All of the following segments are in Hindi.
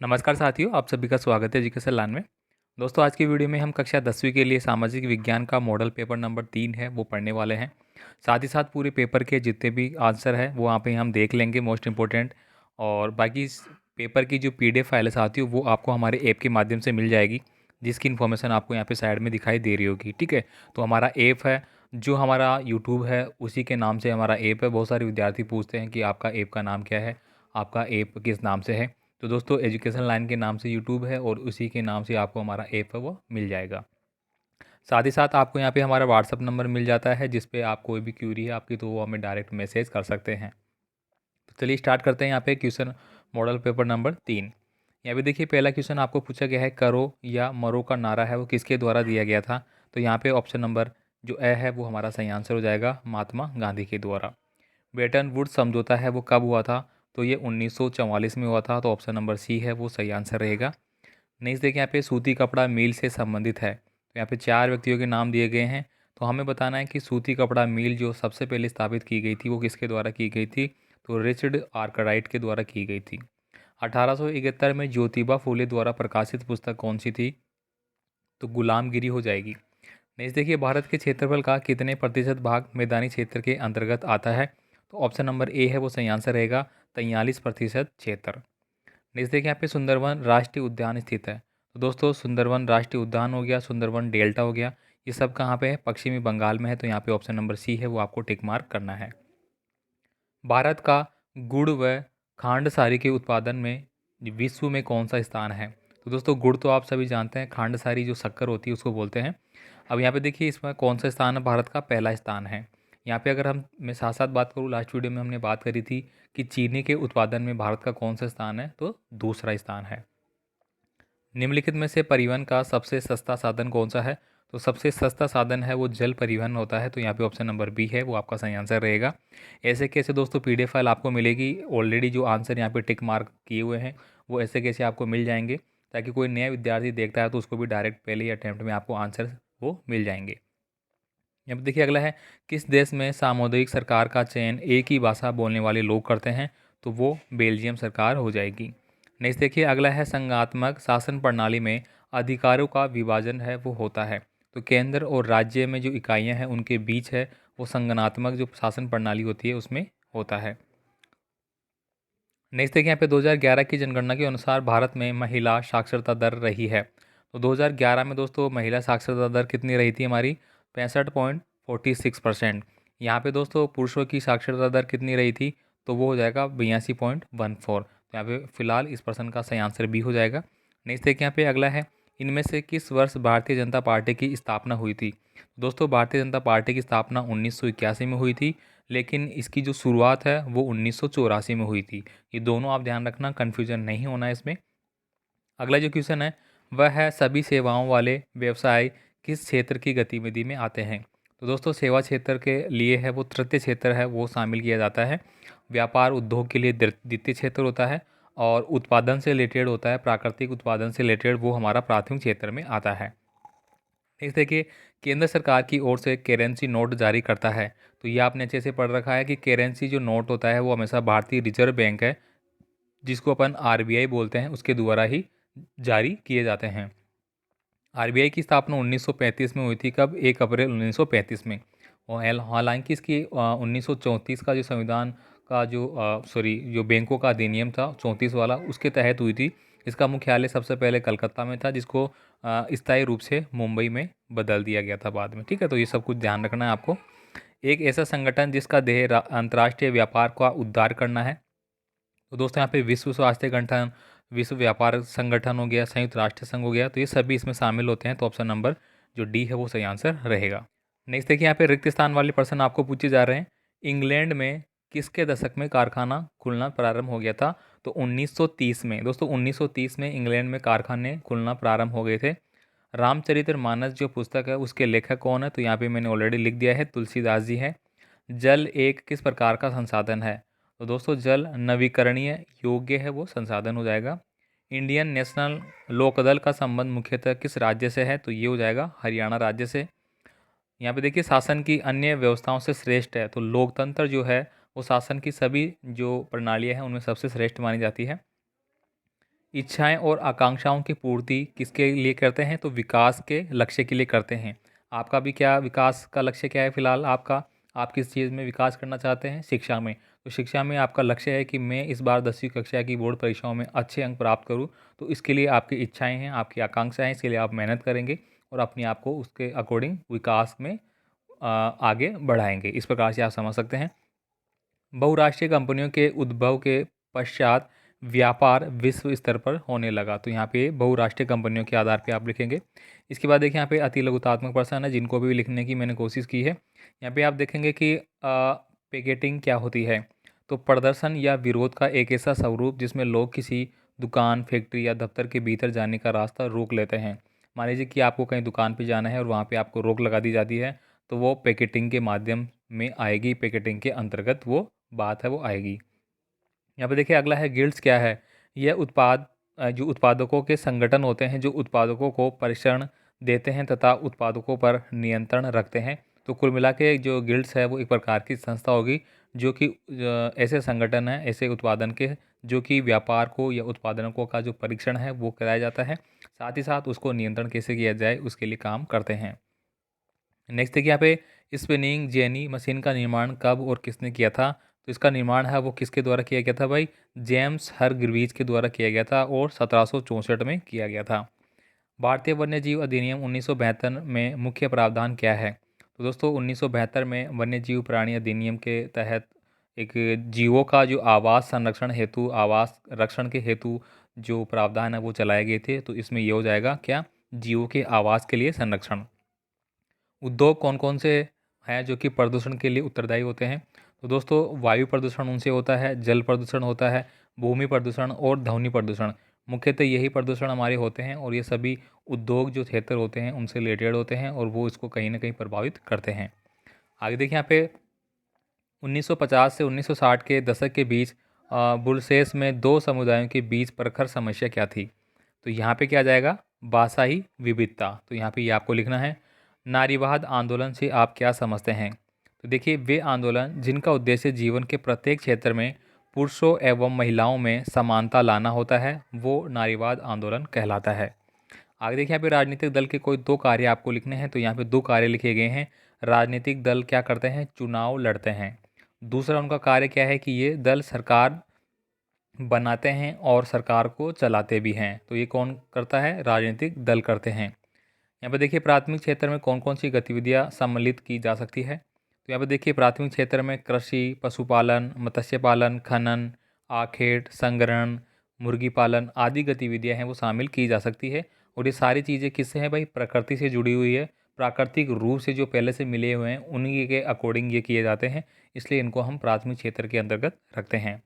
नमस्कार साथियों, आप सभी का स्वागत है एजुकेशन लाइन में। दोस्तों, आज की वीडियो में हम कक्षा 10वीं के लिए सामाजिक विज्ञान का मॉडल पेपर नंबर 3 है वो पढ़ने वाले हैं। साथ ही साथ पूरे पेपर के जितने भी आंसर है वो वहाँ पे हम देख लेंगे मोस्ट इम्पोर्टेंट। और बाकी इस पेपर की जो PDF फाइल है साथियों वो आपको हमारे ऐप के माध्यम से मिल जाएगी, जिसकी इन्फॉर्मेशन आपको यहाँ पे साइड में दिखाई दे रही होगी। ठीक है, तो हमारा ऐप है जो हमारा यूट्यूब है उसी के नाम से हमारा ऐप है। बहुत सारे विद्यार्थी पूछते हैं कि आपका ऐप का नाम क्या है, आपका ऐप किस नाम से है। तो दोस्तों, एजुकेशन लाइन के नाम से यूट्यूब है और उसी के नाम से आपको हमारा ऐप है वो मिल जाएगा। साथ ही साथ आपको यहाँ पे हमारा व्हाट्सअप नंबर मिल जाता है, जिस पे आप कोई भी क्यूरी है आपकी तो वो हमें डायरेक्ट मैसेज कर सकते हैं। तो चलिए स्टार्ट करते हैं। यहाँ पे क्वेश्चन मॉडल पेपर नंबर 3। यहाँ पे देखिए पहला क्वेश्चन आपको पूछा गया है, करो या मरो का नारा है वो किसके द्वारा दिया गया था। तो यहाँ पे ऑप्शन नंबर जो ए है वो हमारा सही आंसर हो जाएगा, महात्मा गांधी के द्वारा। ब्रेटन वुड्स समझौता है वो कब हुआ था। तो ये 1944 में हुआ था। तो ऑप्शन नंबर सी है वो सही आंसर रहेगा। नेक्स्ट देखिए, यहाँ पे सूती कपड़ा मिल से संबंधित है। तो यहाँ पे 4 व्यक्तियों के नाम दिए गए हैं। तो हमें बताना है कि सूती कपड़ा मिल जो सबसे पहले स्थापित की गई थी वो किसके द्वारा की गई थी। तो रिचर्ड आर्कराइट के द्वारा की गई थी। 1871 में ज्योतिबा फूले द्वारा प्रकाशित पुस्तक कौन सी थी। तो गुलामगिरी हो जाएगी। नेक्स्ट देखिए, भारत के क्षेत्रफल का कितने प्रतिशत भाग मैदानी क्षेत्र के अंतर्गत आता है। तो ऑप्शन नंबर ए है वो सही आंसर रहेगा, 43% क्षेत्र। नेक्स्ट देखिए, यहाँ पे सुंदरवन राष्ट्रीय उद्यान स्थित है। तो दोस्तों, सुंदरवन राष्ट्रीय उद्यान हो गया, सुंदरवन डेल्टा हो गया, ये सब कहाँ पे है, पश्चिमी बंगाल में है। तो यहाँ पे ऑप्शन नंबर सी है वो आपको टिक मार्क करना है। भारत का गुड़ व खांडसारी के उत्पादन में विश्व में कौन सा स्थान है। तो दोस्तों, गुड़ तो आप सभी जानते हैं, खांडसारी जो शक्कर होती है उसको बोलते हैं। अब यहाँ पे देखिए इसमें कौन सा स्थान है, भारत का पहला स्थान है। यहाँ पे अगर हम मैं साथ साथ बात करूँ, लास्ट वीडियो में हमने बात करी थी कि चीनी के उत्पादन में भारत का कौन सा स्थान है, तो दूसरा स्थान है। निम्नलिखित में से परिवहन का सबसे सस्ता साधन कौन सा है। तो सबसे सस्ता साधन है वो जल परिवहन होता है। तो यहाँ पे ऑप्शन नंबर बी है वो आपका सही आंसर रहेगा। ऐसे कैसे दोस्तों PDF फाइल आपको मिलेगी, ऑलरेडी जो आंसर यहाँ पे टिक मार्क किए हुए हैं वो ऐसे कैसे आपको मिल जाएंगे, ताकि कोई नया विद्यार्थी देखता है तो उसको भी डायरेक्ट पहले ही अटैम्प्ट में आपको आंसर वो मिल जाएंगे। अब देखिए अगला है, किस देश में सामुदायिक सरकार का चयन एक ही भाषा बोलने वाले लोग करते हैं। तो वो बेल्जियम सरकार हो जाएगी। नेक्स्ट देखिए अगला है, संघात्मक शासन प्रणाली में अधिकारों का विभाजन है वो होता है। तो केंद्र और राज्य में जो इकाइयां हैं उनके बीच है वो संगणात्मक जो शासन प्रणाली होती है उसमें होता है। नेक्स्ट देखिए, यहाँ पे 2011 की जनगणना के अनुसार भारत में महिला साक्षरता दर रही है। तो 2011 में दोस्तों महिला साक्षरता दर कितनी रही थी हमारी, 65.46%। यहाँ पे दोस्तों पुरुषों की साक्षरता दर कितनी रही थी, तो वो हो जाएगा 82.14। तो यहाँ पे फिलहाल इस पर्सन का सही आंसर भी हो जाएगा। नेक्स्ट देखिए, यहाँ पे अगला है, इनमें से किस वर्ष भारतीय जनता पार्टी की स्थापना हुई थी। दोस्तों, भारतीय जनता पार्टी की स्थापना 1981 में हुई थी, लेकिन इसकी जो शुरुआत है वो 1984 में हुई थी। ये दोनों आप ध्यान रखना, कन्फ्यूजन नहीं होना है इसमें। अगला जो क्वेश्चन है वह है, सभी सेवाओं वाले व्यवसाय किस क्षेत्र की गतिविधि में आते हैं। तो दोस्तों, सेवा क्षेत्र के लिए है वो तृतीय क्षेत्र है वो शामिल किया जाता है। व्यापार उद्योग के लिए द्वितीय क्षेत्र होता है। और उत्पादन से रिलेटेड होता है, प्राकृतिक उत्पादन से रिलेटेड, वो हमारा प्राथमिक क्षेत्र में आता है। नेक्स्ट देखिए, केंद्र सरकार की ओर से करेंसी नोट जारी करता है। तो ये आपने अच्छे से पढ़ रखा है कि करेंसी जो नोट होता है वो हमेशा भारतीय रिजर्व बैंक है, जिसको अपन RBI बोलते हैं, उसके द्वारा ही जारी किए जाते हैं। RBI की स्थापना 1935 में हुई थी, कब, 1 अप्रैल 1935 में। और हालांकि इसकी 1934 का जो संविधान का जो जो बैंकों का अधिनियम था 34 वाला, उसके तहत हुई थी। इसका मुख्यालय सबसे पहले कलकत्ता में था, जिसको स्थायी रूप से मुंबई में बदल दिया गया था बाद में। ठीक है, तो ये सब कुछ ध्यान रखना है आपको। एक ऐसा संगठन जिसका ध्येय अंतर्राष्ट्रीय व्यापार का उद्धार करना है। तो दोस्तों, यहाँ पे विश्व स्वास्थ्य संगठन, विश्व व्यापार संगठन हो गया, संयुक्त राष्ट्र संघ हो गया, तो ये सभी इसमें शामिल होते हैं। तो ऑप्शन नंबर जो डी है वो सही आंसर रहेगा। नेक्स्ट देखिए, यहाँ पे रिक्त स्थान वाले प्रश्न आपको पूछे जा रहे हैं। इंग्लैंड में किसके दशक में कारखाना खुलना प्रारंभ हो गया था। तो 1930 में। दोस्तों, 1930 में इंग्लैंड में कारखाने खुलना प्रारंभ हो गए थे। रामचरितमानस जो पुस्तक है उसके लेखक कौन है। तो यहाँ पे मैंने ऑलरेडी लिख दिया है, तुलसीदास जी है। जल एक किस प्रकार का संसाधन है। तो दोस्तों, जल नवीकरणीय योग्य है वो संसाधन हो जाएगा। इंडियन नेशनल लोकदल का संबंध मुख्यतः किस राज्य से है। तो ये हो जाएगा हरियाणा राज्य से। यहाँ पे देखिए, शासन की अन्य व्यवस्थाओं से श्रेष्ठ है। तो लोकतंत्र जो है वो शासन की सभी जो प्रणालियाँ हैं उनमें सबसे श्रेष्ठ मानी जाती है। इच्छाएं और आकांक्षाओं की पूर्ति किसके लिए करते हैं? तो विकास के लक्ष्य के लिए करते हैं। आपका भी क्या विकास का लक्ष्य क्या है फिलहाल आपका? आप किस चीज़ में विकास करना चाहते हैं? शिक्षा में। तो शिक्षा में आपका लक्ष्य है कि मैं इस बार 10वीं कक्षा की बोर्ड परीक्षाओं में अच्छे अंक प्राप्त करूं, तो इसके लिए आपकी इच्छाएं हैं, आपकी आकांक्षाएं हैं, इसके लिए आप मेहनत करेंगे और अपने आप को उसके अकॉर्डिंग विकास में आगे बढ़ाएंगे। इस प्रकार से आप समझ सकते हैं। बहुराष्ट्रीय कंपनियों के उद्भव के पश्चात व्यापार विश्व स्तर पर होने लगा। तो यहाँ पे बहुराष्ट्रीय कंपनियों के आधार पे आप लिखेंगे। इसके बाद देखिए यहाँ पे अति लघुतात्मक प्रश्न है जिनको भी लिखने की मैंने कोशिश की है। यहाँ पे आप देखेंगे कि पैकेटिंग क्या होती है। तो प्रदर्शन या विरोध का एक ऐसा स्वरूप जिसमें लोग किसी दुकान, फैक्ट्री या दफ्तर के भीतर जाने का रास्ता रोक लेते हैं। मान लीजिए कि आपको कहीं दुकान पे जाना है और वहाँ पे आपको रोक लगा दी जाती है, तो वो पैकेटिंग के माध्यम में आएगी, पैकेटिंग के अंतर्गत वो बात है वो आएगी। यहाँ पे देखिए अगला है गिल्ड्स क्या है। यह जो उत्पादकों के संगठन होते हैं जो उत्पादकों को प्रशिक्षण देते हैं तथा उत्पादकों पर नियंत्रण रखते हैं। तो कुल मिला के जो गिल्ड्स है वो एक प्रकार की संस्था होगी जो कि ऐसे संगठन है, ऐसे उत्पादन के जो कि व्यापार को या उत्पादकों का जो परीक्षण है वो कराया जाता है, साथ ही साथ उसको नियंत्रण कैसे किया जाए उसके लिए काम करते हैं। नेक्स्ट देखिए यहाँ पे स्पिनिंग जेनी मशीन का निर्माण कब और किसने किया था। तो इसका निर्माण है वो किसके द्वारा किया गया था भाई? जेम्स हरग्रीव्ज के द्वारा किया गया था और 1764 में किया गया था। भारतीय वन्यजीव अधिनियम 1972 में मुख्य प्रावधान क्या है? तो दोस्तों 1972 में वन्यजीव प्राणी अधिनियम के तहत एक जीवों का जो आवास संरक्षण हेतु, आवास रक्षण के हेतु जो प्रावधान है वो चलाए गए थे। तो इसमें ये हो जाएगा क्या? जीवों के आवास के लिए संरक्षण। उद्योग कौन कौन से हैं जो कि प्रदूषण के लिए उत्तरदायी होते हैं? तो दोस्तों वायु प्रदूषण उनसे होता है, जल प्रदूषण होता है, भूमि प्रदूषण और ध्वनि प्रदूषण। मुख्यतः यही प्रदूषण हमारे होते हैं और ये सभी उद्योग जो क्षेत्र होते हैं उनसे रिलेटेड होते हैं और वो इसको कहीं ना कहीं प्रभावित करते हैं। आगे देखिए यहाँ पे 1950 से 1960 के दशक के बीच बुलसेस में दो समुदायों के बीच प्रखर समस्या क्या थी? तो यहाँ पे क्या आ जाएगा? भाषाई विविधता। तो यहाँ पे ये आपको लिखना है। नारीवाद आंदोलन से आप क्या समझते हैं? तो देखिए वे आंदोलन जिनका उद्देश्य जीवन के प्रत्येक क्षेत्र में पुरुषों एवं महिलाओं में समानता लाना होता है वो नारीवाद आंदोलन कहलाता है। आगे देखिए यहाँ पे राजनीतिक दल के कोई दो कार्य आपको लिखने हैं। तो यहाँ पे दो कार्य लिखे गए हैं। राजनीतिक दल क्या करते हैं? चुनाव लड़ते हैं। दूसरा उनका कार्य क्या है कि ये दल सरकार बनाते हैं और सरकार को चलाते भी हैं। तो ये कौन करता है? राजनीतिक दल करते हैं। यहाँ पे देखिए प्राथमिक क्षेत्र में कौन कौन सी गतिविधियाँ सम्मिलित की जा सकती है। तो यहाँ पे देखिए प्राथमिक क्षेत्र में कृषि, पशुपालन, मत्स्य पालन, खनन, आखेट, संग्रहण, मुर्गी पालन आदि गतिविधियाँ हैं वो शामिल की जा सकती है। और ये सारी चीज़ें किससे हैं भाई? प्रकृति से जुड़ी हुई है। प्राकृतिक रूप से जो पहले से मिले हुए हैं उन्हीं के अकॉर्डिंग ये किए जाते हैं, इसलिए इनको हम प्राथमिक क्षेत्र के अंतर्गत रखते हैं।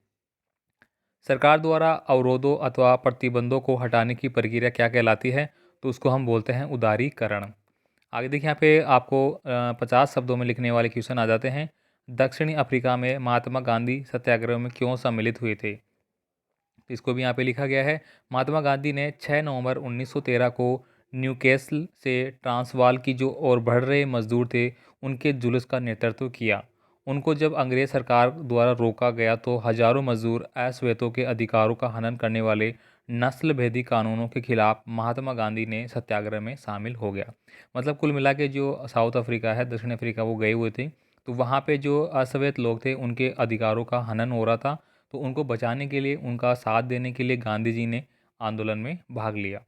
सरकार द्वारा अवरोधों अथवा प्रतिबंधों को हटाने की प्रक्रिया क्या कहलाती है? तो उसको हम बोलते हैं उदारीकरण। आगे देखिए यहाँ पे आपको 50 शब्दों में लिखने वाले क्वेश्चन आ जाते हैं। दक्षिणी अफ्रीका में महात्मा गांधी सत्याग्रह में क्यों सम्मिलित हुए थे? तो इसको भी यहाँ पे लिखा गया है। महात्मा गांधी ने 6 नवंबर 1913 को न्यूकैसल से ट्रांसवाल की जो और बढ़ रहे मजदूर थे उनके जुलूस का नेतृत्व किया। उनको जब अंग्रेज सरकार द्वारा रोका गया तो हजारों मजदूर अश्वेतों के अधिकारों का हनन करने वाले नस्ल भेदी कानूनों के खिलाफ महात्मा गांधी ने सत्याग्रह में शामिल हो गया। मतलब कुल मिला के जो साउथ अफ्रीका है, दक्षिण अफ्रीका, वो गए हुए थे। तो वहाँ पे जो अश्वेत लोग थे उनके अधिकारों का हनन हो रहा था। तो उनको बचाने के लिए, उनका साथ देने के लिए गांधी जी ने आंदोलन में भाग लिया।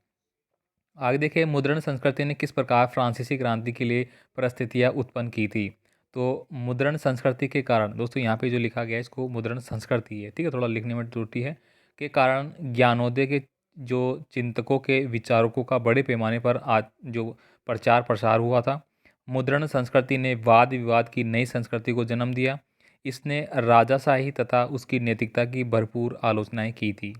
आगे देखिए मुद्रण संस्कृति ने किस प्रकार फ्रांसीसी क्रांति के लिए परिस्थितियाँ उत्पन्न की थी। तो मुद्रण संस्कृति के कारण, दोस्तों यहाँ पे जो लिखा गया है इसको मुद्रण संस्कृति है, ठीक है, थोड़ा लिखने में त्रुटि है, के कारण ज्ञानोदय के जो चिंतकों के विचारकों का बड़े पैमाने पर आज जो प्रचार प्रसार हुआ था। मुद्रण संस्कृति ने वाद विवाद की नई संस्कृति को जन्म दिया। इसने राजाशाही तथा उसकी नैतिकता की भरपूर आलोचनाएं की थी।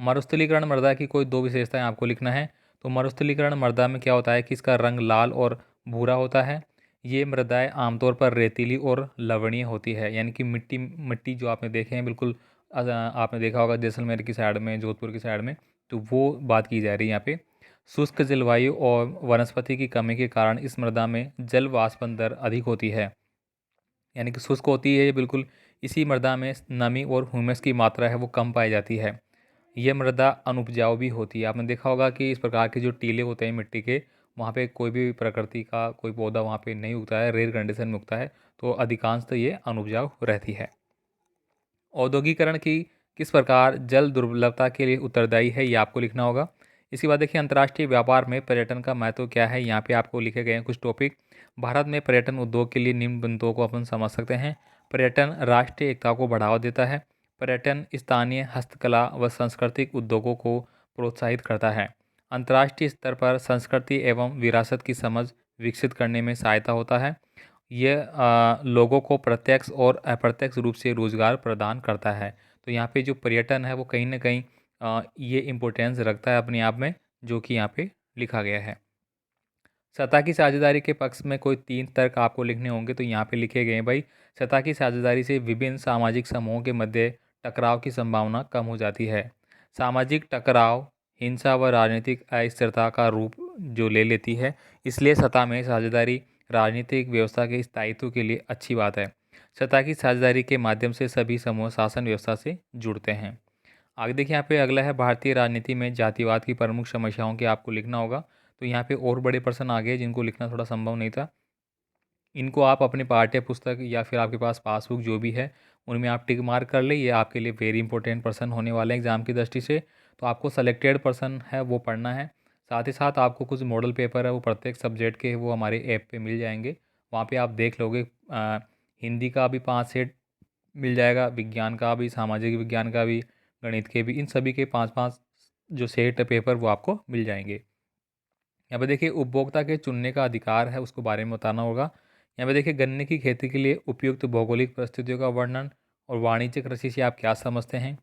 मरुस्थलीकरण मृदा की कोई दो विशेषताएं आपको लिखना है। तो मरुस्थलीकरण मृदा में क्या होता है कि इसका रंग लाल और भूरा होता है। ये मृदाएं आमतौर पर रेतीली और लवणीय होती है, यानी कि मिट्टी मिट्टी जो आपने देखे हैं बिल्कुल आपने देखा होगा जैसलमेर की साइड में, जोधपुर की साइड में, तो वो बात की जा रही है यहाँ पे। शुष्क जलवायु और वनस्पति की कमी के कारण इस मृदा में जल वाष्पन दर अधिक होती है, यानी कि शुष्क होती है ये बिल्कुल। इसी मृदा में नमी और ह्यूमस की मात्रा है वो कम पाई जाती है। यह मृदा अनुपजाऊ भी होती है। आपने देखा होगा कि इस प्रकार के जो टीले होते हैं मिट्टी के, वहाँ पे कोई भी प्रकृति का कोई पौधा वहाँ पे नहीं उगता है, रेयर कंडीशन में उगता है, तो अधिकांशतः ये अनुपजाऊ रहती है। औद्योगिकरण की किस प्रकार जल दुर्लभता के लिए उत्तरदायी है, ये आपको लिखना होगा। इसके बाद देखिए अंतर्राष्ट्रीय व्यापार में पर्यटन का महत्व क्या है, यहाँ पे आपको लिखे गए हैं कुछ टॉपिक। भारत में पर्यटन उद्योग के लिए निम्न बिंदुओं को अपन समझ सकते हैं। पर्यटन राष्ट्रीय एकता को बढ़ावा देता है। पर्यटन स्थानीय हस्तकला व सांस्कृतिक उद्योगों को प्रोत्साहित करता है। अंतर्राष्ट्रीय स्तर पर संस्कृति एवं विरासत की समझ विकसित करने में सहायता होता है। ये लोगों को प्रत्यक्ष और अप्रत्यक्ष रूप से रोजगार प्रदान करता है। तो यहाँ पे जो पर्यटन है वो कहीं ना कहीं ये इम्पोर्टेंस रखता है अपने आप में, जो कि यहाँ पे लिखा गया है। सतह की साझेदारी के पक्ष में कोई 3 तर्क आपको लिखने होंगे, तो यहाँ पे लिखे गए हैं भाई। सतह की साझेदारी से विभिन्न सामाजिक समूहों के मध्य टकराव की संभावना कम हो जाती है। सामाजिक टकराव हिंसा व राजनीतिक अस्थिरता का रूप जो ले लेती है, इसलिए सतह में साझेदारी राजनीतिक व्यवस्था के स्थायित्व के लिए अच्छी बात है। सतह की साझेदारी के माध्यम से सभी समूह शासन व्यवस्था से जुड़ते हैं। आगे देखिए यहाँ पे अगला है भारतीय राजनीति में जातिवाद की प्रमुख समस्याओं के आपको लिखना होगा। तो यहाँ पे और बड़े पर्सन आ गए जिनको लिखना थोड़ा संभव नहीं था। इनको आप अपने पाठ्य पुस्तक या फिर आपके पास पासबुक जो भी है उनमें आप टिक मार्क कर ले, ये आपके लिए वेरी इंपॉर्टेंट पर्सन होने वाले हैं एग्जाम की दृष्टि से। तो आपको सेलेक्टेड पर्सन है वो पढ़ना है। साथ ही साथ आपको कुछ मॉडल पेपर है वो प्रत्येक सब्जेक्ट के वो हमारे ऐप पे मिल जाएंगे, वहाँ पे आप देख लोगे। हिंदी का भी 5 सेट मिल जाएगा, विज्ञान का भी, सामाजिक विज्ञान का भी, गणित के भी, इन सभी के 5-5 जो सेट पेपर वो आपको मिल जाएंगे। यहाँ पे देखिए उपभोक्ता के चुनने का अधिकार है, उसको बारे में बताना होगा। यहाँ पे देखिए गन्ने की खेती के लिए उपयुक्त भौगोलिक परिस्थितियों का वर्णन और वाणिज्यिक कृषि से आप क्या समझते हैं।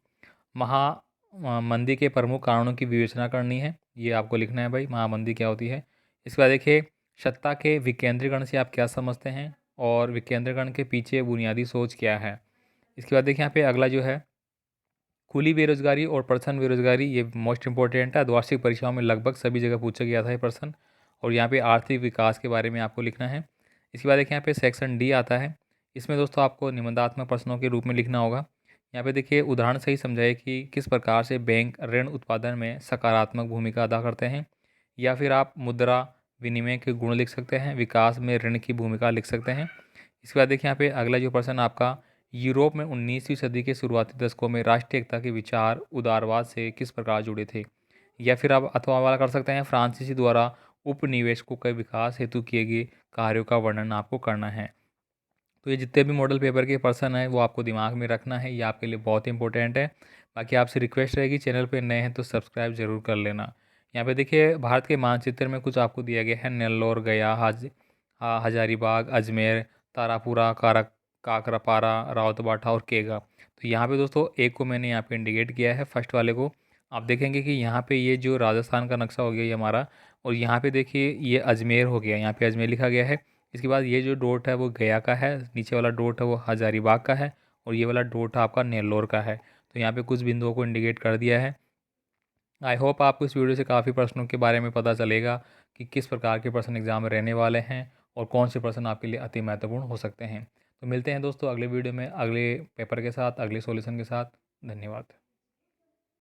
महामंदी के प्रमुख कारणों की विवेचना करनी है, ये आपको लिखना है भाई, महामंदी क्या होती है। इसके बाद देखिए सत्ता के विकेंद्रीकरण से आप क्या समझते हैं और विकेंद्रीकरण के पीछे बुनियादी सोच क्या है। इसके बाद देखिए यहाँ पे अगला जो है खुली बेरोजगारी और प्रछन्न बेरोजगारी, ये मोस्ट इंपॉर्टेंट है, द्वार्षिक परीक्षाओं में लगभग सभी जगह पूछा गया था ये प्रश्न। और यहाँ पे आर्थिक विकास के बारे में आपको लिखना है। इसके बाद देखिए यहाँ पे सेक्शन डी आता है। इसमें दोस्तों आपको निबंधात्मक प्रश्नों के रूप में लिखना होगा। यहाँ पे देखिए उदाहरण से ही समझाइए कि किस प्रकार से बैंक ऋण उत्पादन में सकारात्मक भूमिका अदा करते हैं। या फिर आप मुद्रा विनिमय के गुण लिख सकते हैं, विकास में ऋण की भूमिका लिख सकते हैं। इसके बाद देखिए यहाँ पे अगला जो प्रश्न आपका, यूरोप में 19वीं सदी के शुरुआती दशकों में राष्ट्रीय एकता के विचार उदारवाद से किस प्रकार जुड़े थे। या फिर आप अथवा वाला कर सकते हैं, फ्रांसीसी द्वारा उपनिवेशकों के विकास हेतु किए गए कार्यों का वर्णन आपको करना है। तो ये जितने भी मॉडल पेपर के पर्सन हैं वो आपको दिमाग में रखना है, ये आपके लिए बहुत इंपॉर्टेंट है। बाकी आपसे रिक्वेस्ट रहेगी, चैनल पे नए हैं तो सब्सक्राइब जरूर कर लेना। यहाँ पे देखिए भारत के मानचित्र में कुछ आपको दिया गया है, नेल्लोर, गया, हजारीबाग, अजमेर, तारापुरा, काकरापारा, रावतबाठा और केगा। तो यहाँ पे दोस्तों एक को मैंने यहाँ पे इंडिकेट किया है, फर्स्ट वाले को। आप देखेंगे कि यहाँ पे ये जो राजस्थान का नक्शा हो गया ये हमारा, और यहाँ पे देखिए ये अजमेर हो गया, यहाँ पे अजमेर लिखा गया है। इसके बाद ये जो डॉट है वो गया का है, नीचे वाला डॉट है वो हजारीबाग का है, और ये वाला डॉट है आपका नेल्लोर का है। तो यहाँ पे कुछ बिंदुओं को इंडिकेट कर दिया है। आई होप आपको इस वीडियो से काफ़ी प्रश्नों के बारे में पता चलेगा कि किस प्रकार के प्रश्न एग्जाम में रहने वाले हैं और कौन से प्रश्न आपके लिए अति महत्वपूर्ण हो सकते हैं। तो मिलते हैं दोस्तों अगले वीडियो में अगले पेपर के साथ, अगले सॉल्यूशन के साथ। धन्यवाद।